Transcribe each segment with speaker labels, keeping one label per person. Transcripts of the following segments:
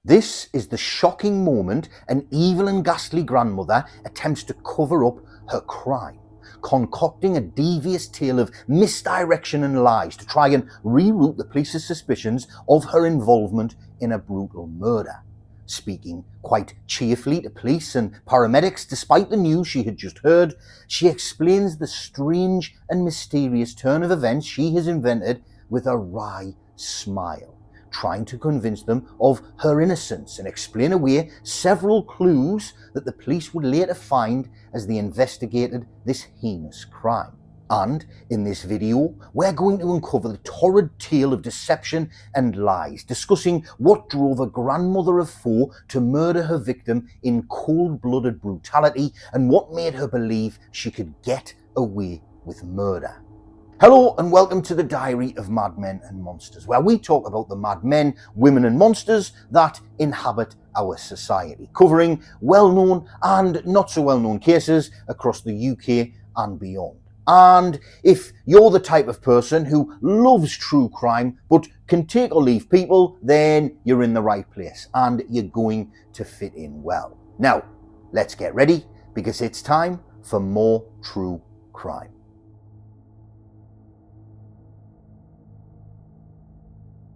Speaker 1: This is the shocking moment an evil and ghastly grandmother attempts to cover up her crime, concocting a devious tale of misdirection and lies to try and reroute the police's suspicions of her involvement in a brutal murder. Speaking quite cheerfully to police and paramedics despite the news she had just heard, she explains the strange and mysterious turn of events she has invented with a wry smile, trying to convince them of her innocence and explain away several clues that the police would later find as they investigated this heinous crime. And in this video, we're going to uncover the torrid tale of deception and lies, discussing what drove a grandmother of four to murder her victim in cold-blooded brutality and what made her believe she could get away with murder. Hello and welcome to the Diary of Madmen and Monsters, where we talk about the madmen, women and monsters that inhabit our society, covering well-known and not so well-known cases across the UK and beyond. And if you're the type of person who loves true crime but can take or leave people, then you're in the right place and you're going to fit in well. Now, let's get ready because it's time for more true crime.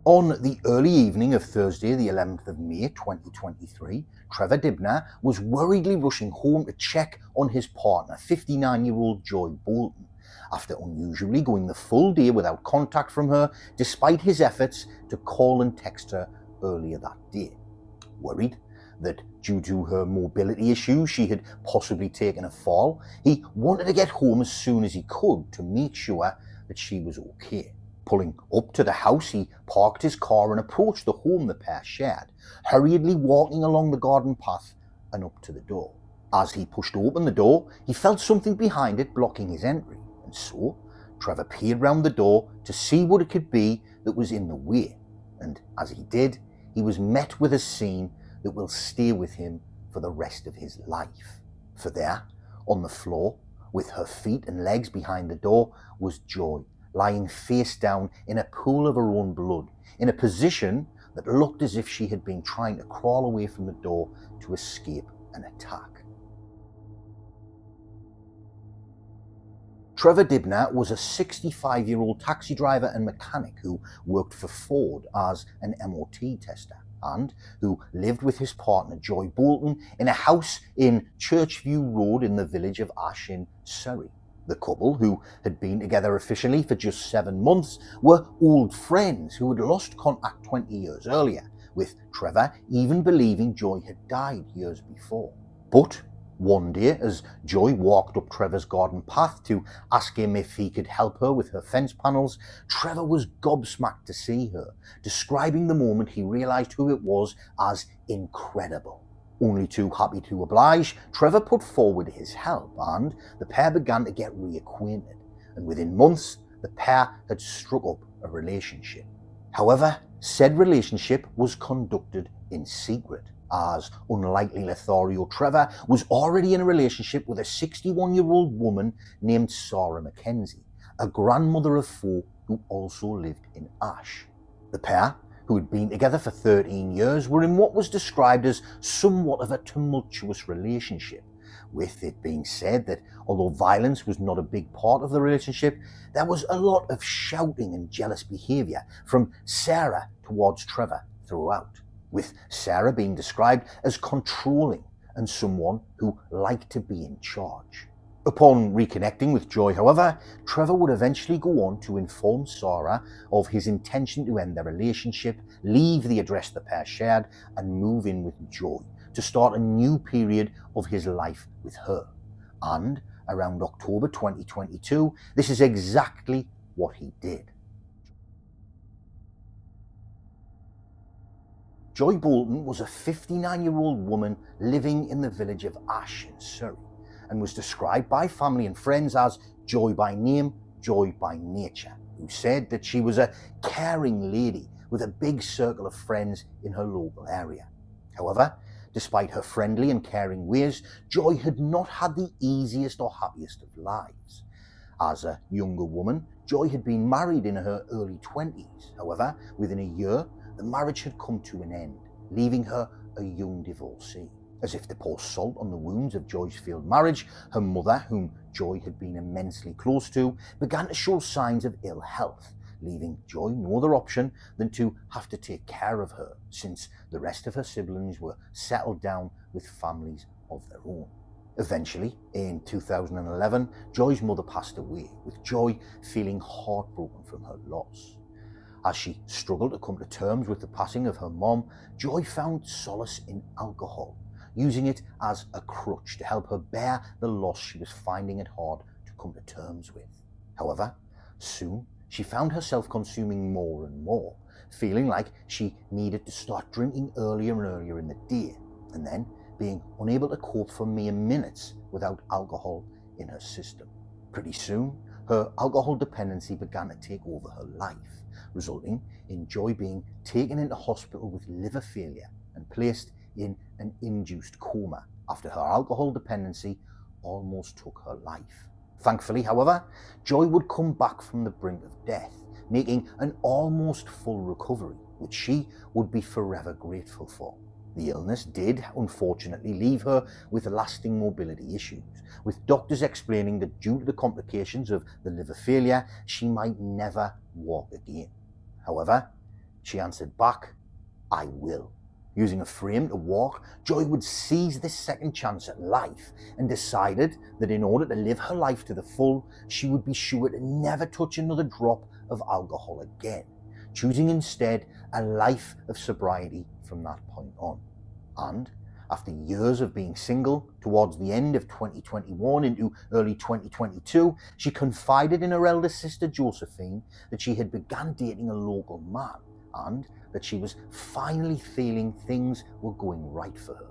Speaker 1: On the early evening of Thursday, the 11th of May 2023, Trevor Dibner was worriedly rushing home to check on his partner, 59-year-old Joy Bolton, after unusually going the full day without contact from her, despite his efforts to call and text her earlier that day. Worried that due to her mobility issues she had possibly taken a fall, he wanted to get home as soon as he could to make sure that she was okay. Pulling up to the house, he parked his car and approached the home the pair shared, hurriedly walking along the garden path and up to the door. As he pushed open the door, he felt something behind it blocking his entry, and so Trevor peered round the door to see what it could be that was in the way, and as he did, he was met with a scene that will stay with him for the rest of his life. For there, on the floor, with her feet and legs behind the door, was Joy, lying face down in a pool of her own blood, in a position that looked as if she had been trying to crawl away from the door to escape an attack. Trevor Dibner was a 65-year-old taxi driver and mechanic who worked for Ford as an MOT tester and who lived with his partner Joy Bolton in a house in Churchview Road in the village of Ash in Surrey. The couple, who had been together officially for just 7 months, were old friends who had lost contact 20 years earlier, with Trevor even believing Joy had died years before. But one day, as Joy walked up Trevor's garden path to ask him if he could help her with her fence panels, Trevor was gobsmacked to see her, describing the moment he realised who it was as incredible. Only too happy to oblige, Trevor put forward his help and the pair began to get reacquainted, and within months the pair had struck up a relationship. However, said relationship was conducted in secret, as unlikely Lothario Trevor was already in a relationship with a 61-year-old woman named Sara Mackenzie, a grandmother of 4 who also lived in Ash. The pair, who had been together for 13 years, were in what was described as somewhat of a tumultuous relationship, with it being said that although violence was not a big part of the relationship, there was a lot of shouting and jealous behaviour from Sara towards Trevor throughout, with Sara being described as controlling and someone who liked to be in charge. Upon reconnecting with Joy, however, Trevor would eventually go on to inform Sara of his intention to end their relationship, leave the address the pair shared, and move in with Joy to start a new period of his life with her. And around October 2022, this is exactly what he did. Joy Bolton was a 59-year-old woman living in the village of Ash in Surrey, and was described by family and friends as Joy by name, Joy by nature, who said that she was a caring lady with a big circle of friends in her local area. However, despite her friendly and caring ways, Joy had not had the easiest or happiest of lives. As a younger woman, Joy had been married in her early 20s. However, within a year, the marriage had come to an end, leaving her a young divorcee. As if to pour salt on the wounds of Joy's failed marriage, her mother, whom Joy had been immensely close to, began to show signs of ill health, leaving Joy no other option than to have to take care of her, since the rest of her siblings were settled down with families of their own. Eventually, in 2011, Joy's mother passed away, with Joy feeling heartbroken from her loss. As she struggled to come to terms with the passing of her mom, Joy found solace in alcohol, using it as a crutch to help her bear the loss she was finding it hard to come to terms with. However, soon she found herself consuming more and more, feeling like she needed to start drinking earlier and earlier in the day, and then being unable to cope for mere minutes without alcohol in her system. Pretty soon, her alcohol dependency began to take over her life, resulting in Joy being taken into hospital with liver failure and placed in an induced coma after her alcohol dependency almost took her life. Thankfully, however, Joy would come back from the brink of death, making an almost full recovery, which she would be forever grateful for. The illness did, unfortunately, leave her with lasting mobility issues, with doctors explaining that due to the complications of the liver failure, she might never walk again. However, she answered back, "I will." Using a frame to walk, Joy would seize this second chance at life and decided that in order to live her life to the full, she would be sure to never touch another drop of alcohol again, choosing instead a life of sobriety from that point on. And after years of being single, towards the end of 2021 into early 2022, she confided in her elder sister Josephine that she had begun dating a local man and that she was finally feeling things were going right for her.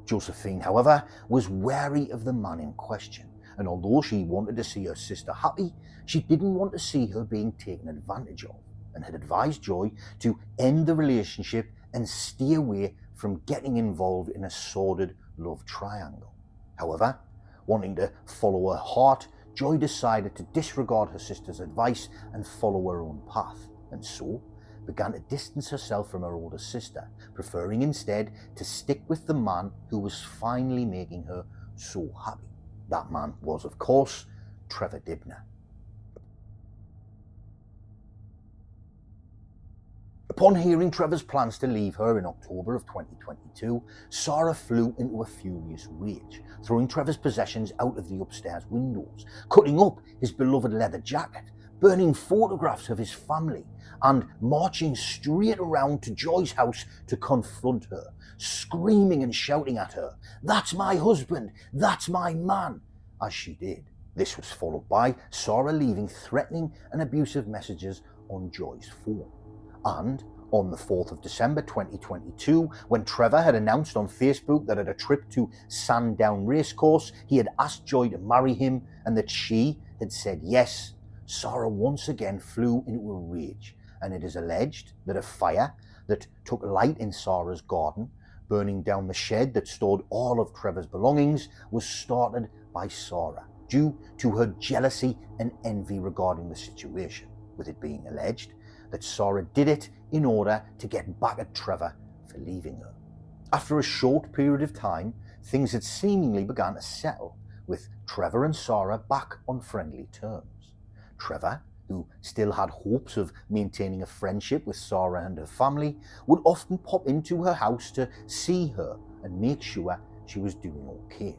Speaker 1: Josephine, however, was wary of the man in question, and although she wanted to see her sister happy, she didn't want to see her being taken advantage of, and had advised Joy to end the relationship and stay away from getting involved in a sordid love triangle. However, wanting to follow her heart, Joy decided to disregard her sister's advice and follow her own path, and so began to distance herself from her older sister, preferring instead to stick with the man who was finally making her so happy. That man was, of course, Trevor Dibner. Upon hearing Trevor's plans to leave her in October of 2022, Sara flew into a furious rage, throwing Trevor's possessions out of the upstairs windows, cutting up his beloved leather jacket, burning photographs of his family, and marching straight around to Joy's house to confront her, screaming and shouting at her, "That's my husband, that's my man," as she did. This was followed by Sara leaving threatening and abusive messages on Joy's phone. And on the 4th of December 2022, when Trevor had announced on Facebook that at a trip to Sandown Racecourse, he had asked Joy to marry him and that she had said yes, Sara once again flew into a rage, and it is alleged that a fire that took light in Sara's garden, burning down the shed that stored all of Trevor's belongings, was started by Sara due to her jealousy and envy regarding the situation, with it being alleged that Sara did it in order to get back at Trevor for leaving her. After a short period of time, things had seemingly begun to settle, with Trevor and Sara back on friendly terms. Trevor, who still had hopes of maintaining a friendship with Sara and her family, would often pop into her house to see her and make sure she was doing okay.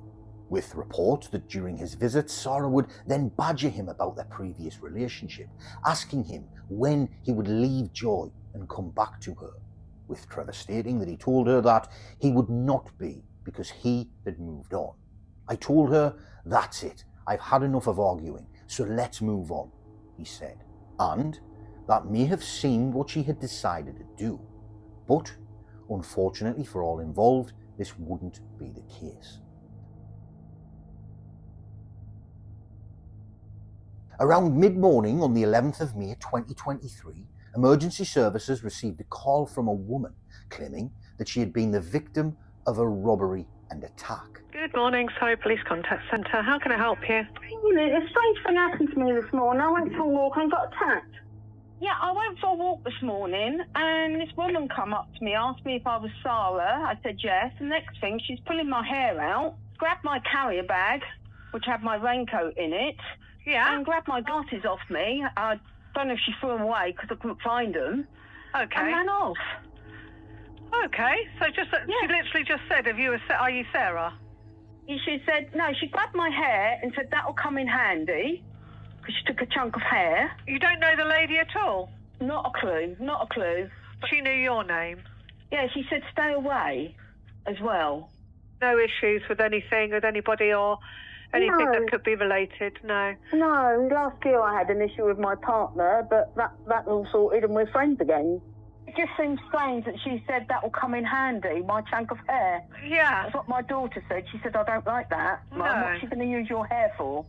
Speaker 1: With reports that during his visits, Sara would then badger him about their previous relationship, asking him when he would leave Joy and come back to her, with Trevor stating that he told her that he would not be because he had moved on. "I told her, that's it, I've had enough of arguing, so let's move on," he said. And that may have seemed what she had decided to do, but unfortunately for all involved, this wouldn't be the case. Around mid-morning on the 11th of May 2023, emergency services received a call from a woman claiming that she had been the victim of a robbery and attack.
Speaker 2: Good morning, Surrey Police Contact Centre. How can I help you?
Speaker 3: A strange thing happened to me this morning. I went for a walk and got attacked. Yeah, I went for a walk this morning and this woman come up to me, asked me if I was Sara. I said yes. The next thing, she's pulling my hair out, grabbed my carrier bag, which had my raincoat in it, and grabbed my glasses off me. I don't know if she threw them away because I couldn't find them.
Speaker 2: Okay.
Speaker 3: And ran off.
Speaker 2: Okay, so she literally just said, are you Sara?
Speaker 3: She said, no, she grabbed my hair and said that'll come in handy because she took a chunk of hair.
Speaker 2: You don't know the lady at all?
Speaker 3: Not a clue, not a clue.
Speaker 2: But she knew your name?
Speaker 3: Yeah, she said stay away as well.
Speaker 2: No issues with anything, with anybody or anything that could be related, no?
Speaker 3: No, last year I had an issue with my partner, but that all sorted and we're friends again. It just seems strange that she said that will come in handy, my chunk of hair.
Speaker 2: Yeah.
Speaker 3: That's what my daughter said. She said, I don't like that.
Speaker 2: No.
Speaker 3: Mum, what's she going to use your hair for?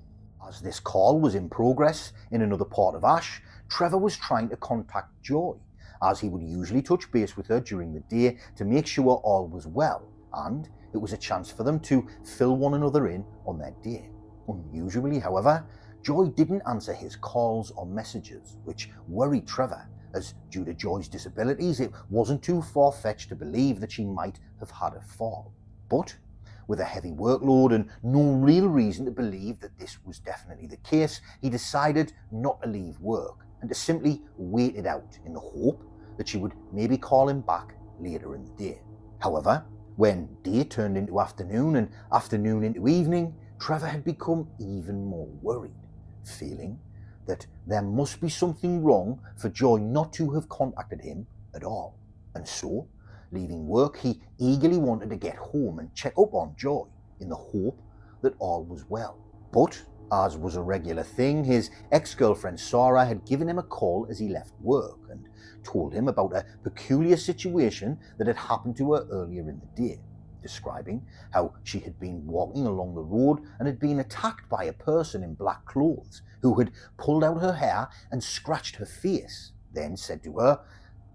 Speaker 1: As this call was in progress in another part of Ash, Trevor was trying to contact Joy, as he would usually touch base with her during the day to make sure all was well, and it was a chance for them to fill one another in on their day. Unusually, however, Joy didn't answer his calls or messages, which worried Trevor, as due to Joy's disabilities, it wasn't too far-fetched to believe that she might have had a fall. But with a heavy workload and no real reason to believe that this was definitely the case, he decided not to leave work and to simply wait it out in the hope that she would maybe call him back later in the day. However, when day turned into afternoon and afternoon into evening, Trevor had become even more worried, feeling that there must be something wrong for Joy not to have contacted him at all. And so, leaving work, he eagerly wanted to get home and check up on Joy in the hope that all was well. But, as was a regular thing, his ex-girlfriend Sara had given him a call as he left work and told him about a peculiar situation that had happened to her earlier in the day, describing how she had been walking along the road and had been attacked by a person in black clothes who had pulled out her hair and scratched her face, then said to her,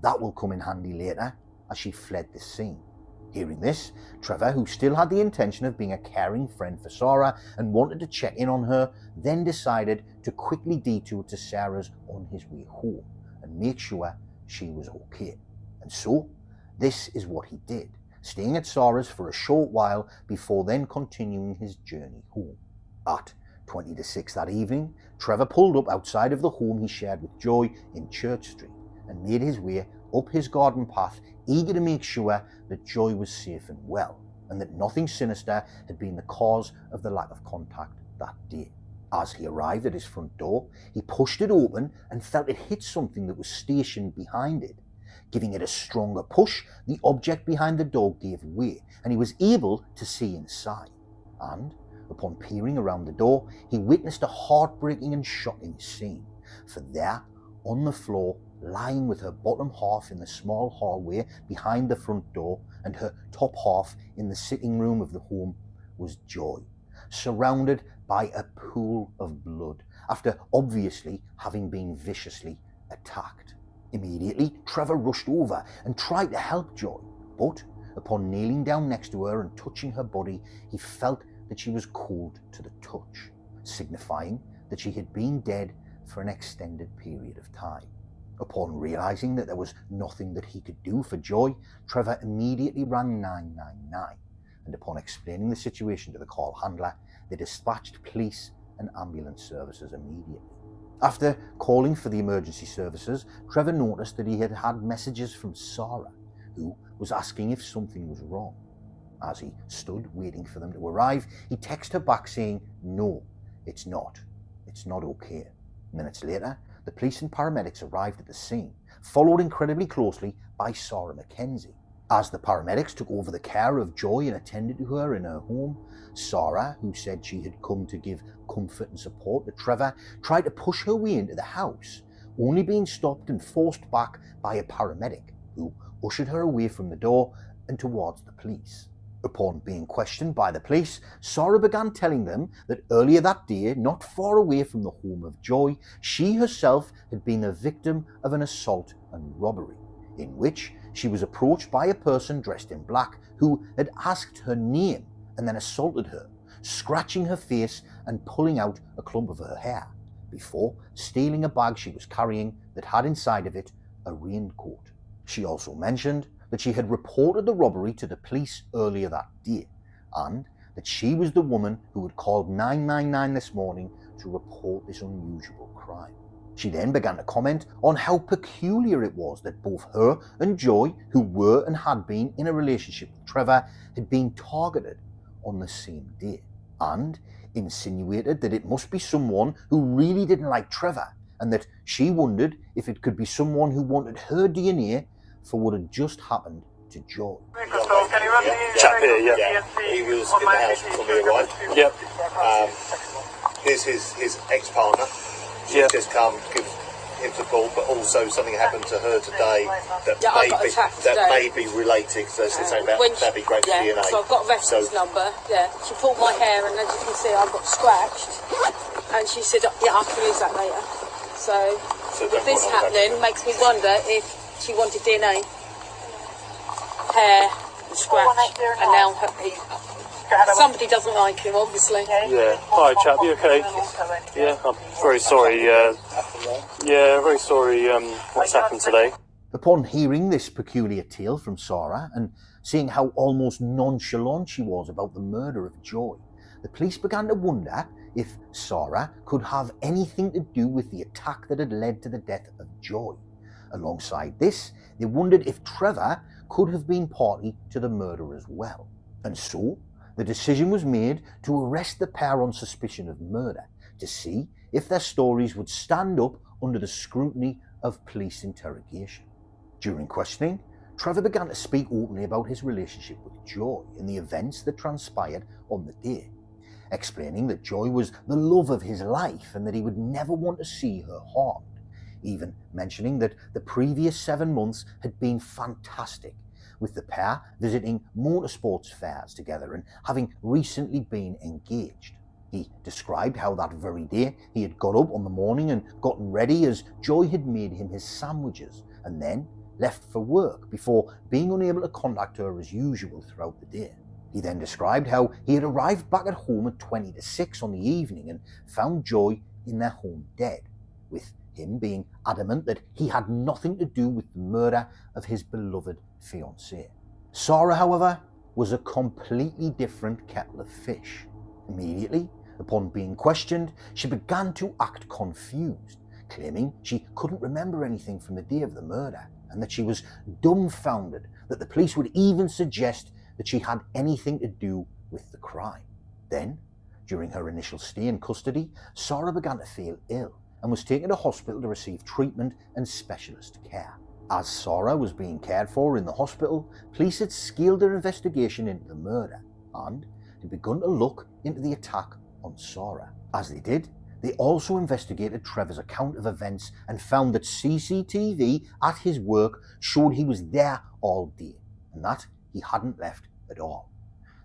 Speaker 1: "That will come in handy later," as she fled the scene. Hearing this, Trevor, who still had the intention of being a caring friend for Sara and wanted to check in on her, then decided to quickly detour to Sara's on his way home and make sure she was okay. And so, this is what he did, staying at Sara's for a short while before then continuing his journey home. At 20 to 6 that evening, Trevor pulled up outside of the home he shared with Joy in Church Street and made his way up his garden path, eager to make sure that Joy was safe and well, and that nothing sinister had been the cause of the lack of contact that day. As he arrived at his front door, he pushed it open and felt it hit something that was stationed behind it. Giving it a stronger push, the object behind the door gave way, and he was able to see inside. And, upon peering around the door, he witnessed a heartbreaking and shocking scene. For there, on the floor, lying with her bottom half in the small hallway behind the front door and her top half in the sitting room of the home, was Joy, surrounded by a pool of blood after obviously having been viciously attacked. Immediately, Trevor rushed over and tried to help Joy, but upon kneeling down next to her and touching her body, he felt that she was cold to the touch, signifying that she had been dead for an extended period of time. Upon realizing that there was nothing that he could do for Joy, Trevor immediately rang 999, and upon explaining the situation to the call handler, they dispatched police and ambulance services immediately. After calling for the emergency services, Trevor noticed that he had had messages from Sara, who was asking if something was wrong. As he stood waiting for them to arrive, he texted her back saying, "No, it's not. It's not okay." Minutes later, the police and paramedics arrived at the scene, followed incredibly closely by Sara Mackenzie. As the paramedics took over the care of Joy and attended to her in her home, Sara, who said she had come to give comfort and support to Trevor, tried to push her way into the house, only being stopped and forced back by a paramedic, who ushered her away from the door and towards the police. Upon being questioned by the police, Sara began telling them that earlier that day, not far away from the home of Joy, she herself had been the victim of an assault and robbery, in which she was approached by a person dressed in black who had asked her name and then assaulted her, scratching her face and pulling out a clump of her hair, before stealing a bag she was carrying that had inside of it a raincoat. She also mentioned that she had reported the robbery to the police earlier that day, and that she was the woman who had called 999 this morning to report this unusual crime. She then began to comment on how peculiar it was that both her and Joy, who were and had been in a relationship with Trevor, had been targeted on the same day, and insinuated that it must be someone who really didn't like Trevor, and that she wondered if it could be someone who wanted her DNA for what had just happened to Joy.
Speaker 4: Chap here, yeah. He was in the house when we arrived. Yep. Here's his ex-partner. She's just come, give him the call, but also something happened to her today that may be related. So it's saying about that'd be great for DNA.
Speaker 5: So I've got a reference number. Yeah, she pulled my hair, and as you can see, I got scratched. And she said, "Yeah, I can use that later." So with this happening, makes me wonder if she wanted DNA, hair, and scratch, and now somebody doesn't like him, obviously.
Speaker 4: Yeah. Hi, chap. You okay? Yeah. I'm very sorry. Very sorry. What's happened today?
Speaker 1: Upon hearing this peculiar tale from Sara and seeing how almost nonchalant she was about the murder of Joy, the police began to wonder if Sara could have anything to do with the attack that had led to the death of Joy. Alongside this, they wondered if Trevor could have been party to the murder as well. And so, the decision was made to arrest the pair on suspicion of murder to see if their stories would stand up under the scrutiny of police interrogation. During questioning, Trevor began to speak openly about his relationship with Joy and the events that transpired on the day, explaining that Joy was the love of his life and that he would never want to see her harmed, even mentioning that the previous 7 months had been fantastic, with the pair visiting motorsports fairs together and having recently been engaged. He described how that very day he had got up on the morning and gotten ready as Joy had made him his sandwiches and then left for work before being unable to contact her as usual throughout the day. He then described how he had arrived back at home at 20 to 6 on the evening and found Joy in their home dead, with him being adamant that he had nothing to do with the murder of his beloved fiancée. Sara, however, was a completely different kettle of fish. Immediately, upon being questioned, she began to act confused, claiming she couldn't remember anything from the day of the murder and that she was dumbfounded that the police would even suggest that she had anything to do with the crime. Then, during her initial stay in custody, Sara began to feel ill and was taken to hospital to receive treatment and specialist care. As Sara was being cared for in the hospital, police had scaled their investigation into the murder and had begun to look into the attack on Sara. As they did, they also investigated Trevor's account of events and found that CCTV at his work showed he was there all day and that he hadn't left at all.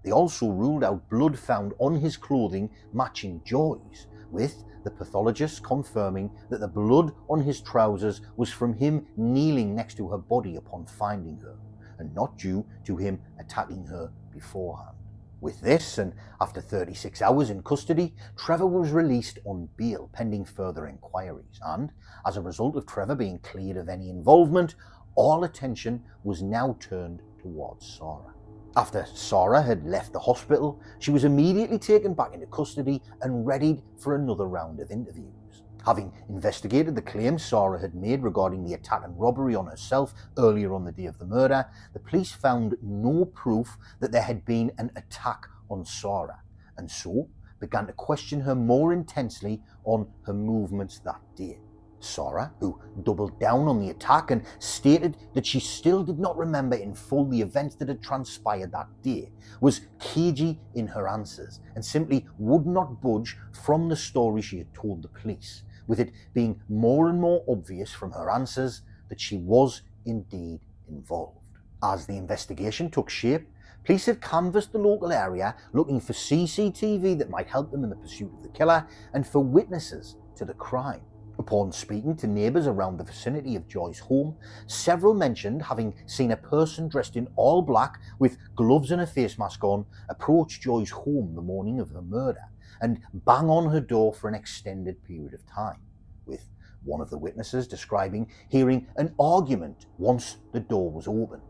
Speaker 1: They also ruled out blood found on his clothing matching Joy's, with the pathologist confirming that the blood on his trousers was from him kneeling next to her body upon finding her, and not due to him attacking her beforehand. With this, and after 36 hours in custody, Trevor was released on bail pending further inquiries, and as a result of Trevor being cleared of any involvement, all attention was now turned towards Sara. After Sara had left the hospital, she was immediately taken back into custody and readied for another round of interviews. Having investigated the claims Sara had made regarding the attack and robbery on herself earlier on the day of the murder, the police found no proof that there had been an attack on Sara, and so began to question her more intensely on her movements that day. Sara, who doubled down on the attack and stated that she still did not remember in full the events that had transpired that day, was cagey in her answers and simply would not budge from the story she had told the police, with it being more and more obvious from her answers that she was indeed involved. As the investigation took shape, police had canvassed the local area looking for CCTV that might help them in the pursuit of the killer and for witnesses to the crime. Upon speaking to neighbours around the vicinity of Joy's home, several mentioned having seen a person dressed in all black with gloves and a face mask on approach Joy's home the morning of her murder and bang on her door for an extended period of time, with one of the witnesses describing hearing an argument once the door was opened.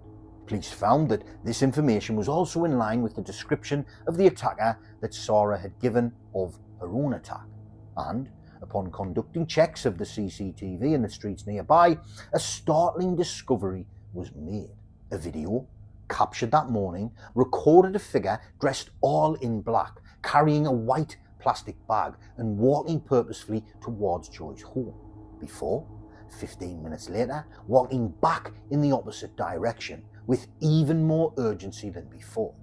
Speaker 1: Police found that this information was also in line with the description of the attacker that Sara had given of her own attack, and upon conducting checks of the CCTV in the streets nearby, a startling discovery was made. A video, captured that morning, recorded a figure dressed all in black, carrying a white plastic bag and walking purposefully towards Joy's home, before, 15 minutes later, walking back in the opposite direction with even more urgency than before.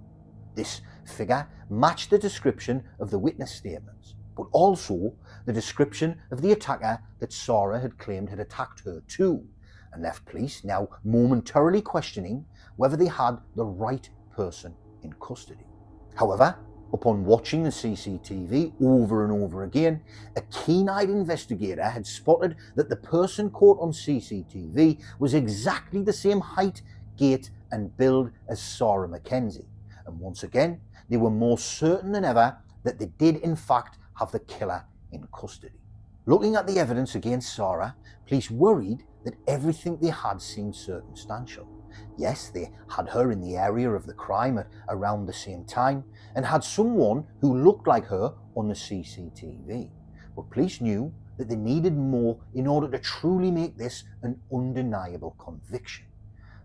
Speaker 1: This figure matched the description of the witness statements, but also the description of the attacker that Sara had claimed had attacked her too, and left police now momentarily questioning whether they had the right person in custody. However, upon watching the CCTV over and over again, a keen-eyed investigator had spotted that the person caught on CCTV was exactly the same height, gait and build as Sara Mackenzie, and once again they were more certain than ever that they did in fact have the killer in custody. Looking at the evidence against Sara, police worried that everything they had seemed circumstantial. Yes, they had her in the area of the crime at around the same time and had someone who looked like her on the CCTV, but police knew that they needed more in order to truly make this an undeniable conviction.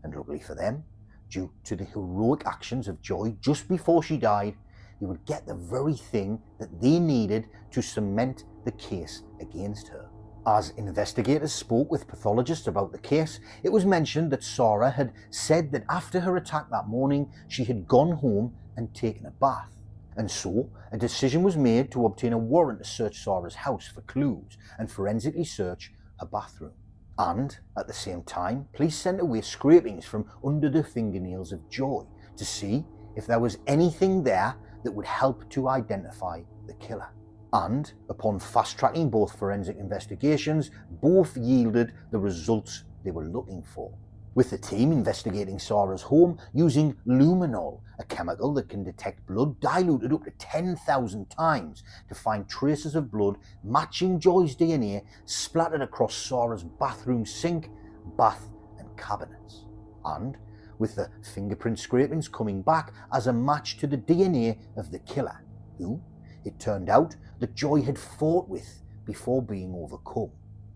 Speaker 1: And luckily for them, due to the heroic actions of Joy just before she died, they would get the very thing that they needed to cement the case against her. As investigators spoke with pathologists about the case, it was mentioned that Sara had said that after her attack that morning, she had gone home and taken a bath. And so, a decision was made to obtain a warrant to search Sara's house for clues and forensically search her bathroom. And, at the same time, police sent away scrapings from under the fingernails of Joy to see if there was anything there that would help to identify the killer. And, upon fast-tracking both forensic investigations, both yielded the results they were looking for, with the team investigating Sara's home using luminol, a chemical that can detect blood diluted up to 10,000 times to find traces of blood matching Joy's DNA splattered across Sara's bathroom sink, bath and cabinets. And, with the fingerprint scrapings coming back as a match to the DNA of the killer, who, it turned out, that Joy had fought with before being overcome,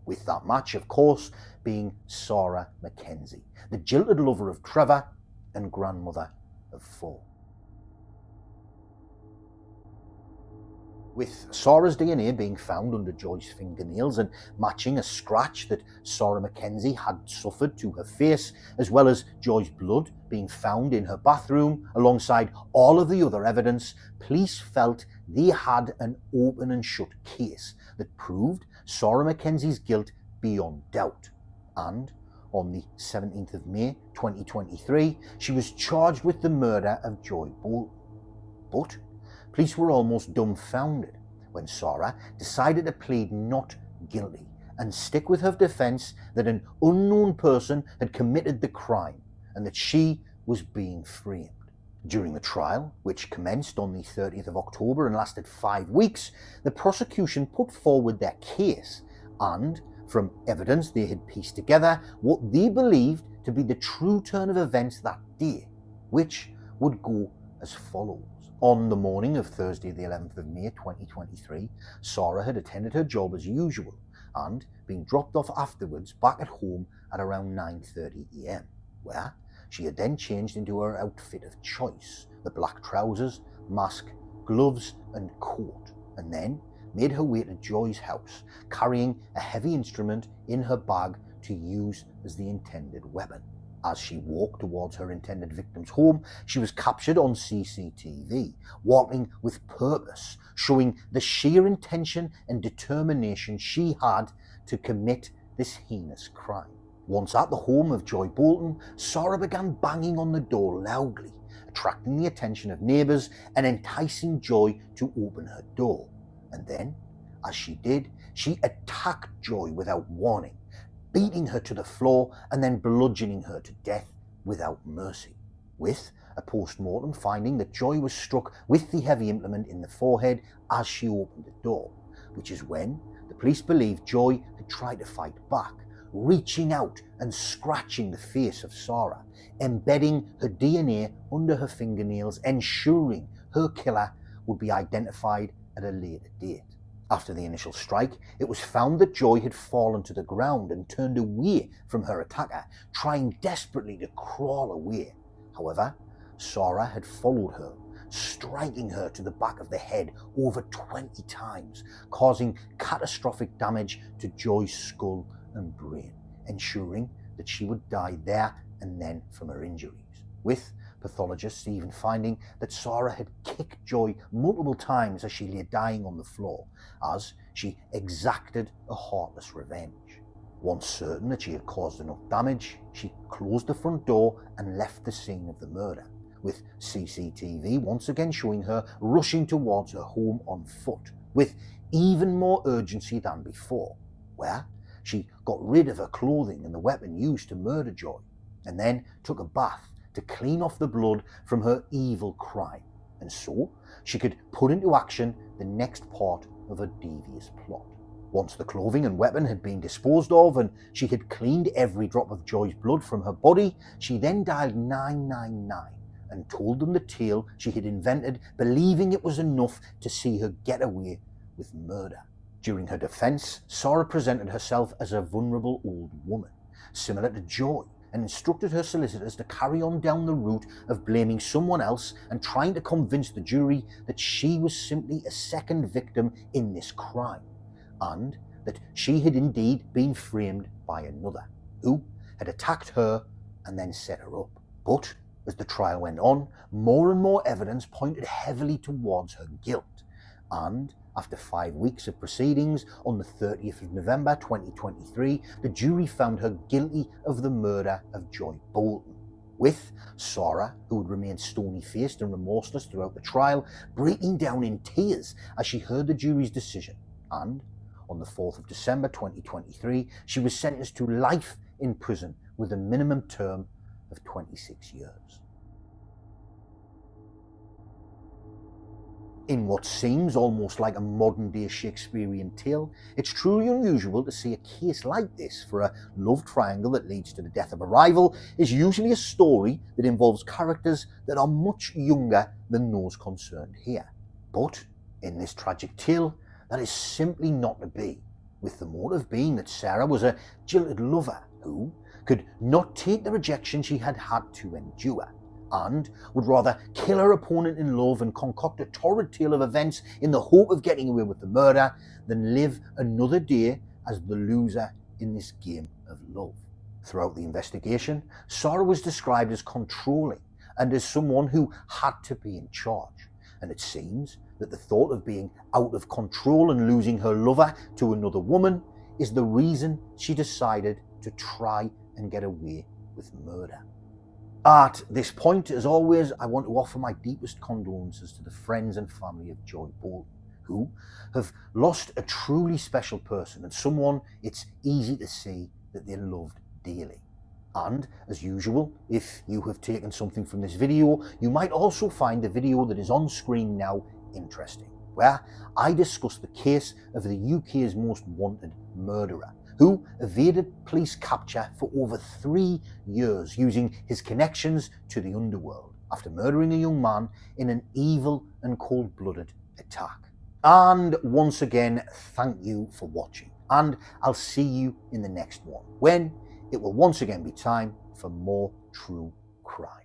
Speaker 1: with that match, of course, being Sara Mackenzie, the jilted lover of Trevor and grandmother of 4. With Sara's DNA being found under Joy's fingernails and matching a scratch that Sara Mackenzie had suffered to her face, as well as Joy's blood being found in her bathroom alongside all of the other evidence, police felt they had an open and shut case that proved Sara Mackenzie's guilt beyond doubt. And on the 17th of May 2023, she was charged with the murder of Joy Bolton. But police were almost dumbfounded when Sara decided to plead not guilty and stick with her defence that an unknown person had committed the crime and that she was being framed. During the trial, which commenced on the 30th of October and lasted 5 weeks, the prosecution put forward their case and, from evidence they had pieced together, what they believed to be the true turn of events that day, which would go as follows. On the morning of Thursday the 11th of May 2023, Sara had attended her job as usual and been dropped off afterwards back at home at around 9:30 AM, where she had then changed into her outfit of choice, the black trousers, mask, gloves and coat, and then made her way to Joy's house, carrying a heavy instrument in her bag to use as the intended weapon. As she walked towards her intended victim's home, she was captured on CCTV, walking with purpose, showing the sheer intention and determination she had to commit this heinous crime. Once at the home of Joy Bolton, Sara began banging on the door loudly, attracting the attention of neighbours and enticing Joy to open her door. And then, as she did, she attacked Joy without warning, beating her to the floor and then bludgeoning her to death without mercy, with a post-mortem finding that Joy was struck with the heavy implement in the forehead as she opened the door, which is when the police believe Joy had tried to fight back, reaching out and scratching the face of Sara, embedding her DNA under her fingernails, ensuring her killer would be identified at a later date. After the initial strike, it was found that Joy had fallen to the ground and turned away from her attacker, trying desperately to crawl away. However, Sara had followed her, striking her to the back of the head over 20 times, causing catastrophic damage to Joy's skull and brain, ensuring that she would die there and then from her injuries, with pathologists even finding that Sara had kicked Joy multiple times as she lay dying on the floor, as she exacted a heartless revenge. Once certain that she had caused enough damage, she closed the front door and left the scene of the murder, with CCTV once again showing her rushing towards her home on foot, with even more urgency than before, where she got rid of her clothing and the weapon used to murder Joy, and then took a bath to clean off the blood from her evil crime, and so she could put into action the next part of her devious plot. Once the clothing and weapon had been disposed of and she had cleaned every drop of Joy's blood from her body, she then dialed 999 and told them the tale she had invented, believing it was enough to see her get away with murder. During her defense, Sara presented herself as a vulnerable old woman, similar to Joy, and instructed her solicitors to carry on down the route of blaming someone else and trying to convince the jury that she was simply a second victim in this crime, and that she had indeed been framed by another, who had attacked her and then set her up. But as the trial went on, more and more evidence pointed heavily towards her guilt, and after 5 weeks of proceedings, on the 30th of November 2023, the jury found her guilty of the murder of Joy Bolton, with Sara, who had remained stony-faced and remorseless throughout the trial, breaking down in tears as she heard the jury's decision. And on the 4th of December 2023, she was sentenced to life in prison with a minimum term of 26 years. In what seems almost like a modern-day Shakespearean tale, it's truly unusual to see a case like this, for a love triangle that leads to the death of a rival is usually a story that involves characters that are much younger than those concerned here. But in this tragic tale, that is simply not to be, with the motive being that Sara was a jilted lover who could not take the rejection she had had to endure, and would rather kill her opponent in love and concoct a torrid tale of events in the hope of getting away with the murder than live another day as the loser in this game of love. Throughout the investigation, Sara was described as controlling and as someone who had to be in charge, and it seems that the thought of being out of control and losing her lover to another woman is the reason she decided to try and get away with murder. At this point, as always, I want to offer my deepest condolences to the friends and family of Joy Bolton, who have lost a truly special person and someone it's easy to see that they loved dearly. And, as usual, if you have taken something from this video, you might also find the video that is on screen now interesting, where I discuss the case of the UK's most wanted murderer, who evaded police capture for over 3 years using his connections to the underworld after murdering a young man in an evil and cold-blooded attack. And once again, thank you for watching, and I'll see you in the next one, when it will once again be time for more true crime.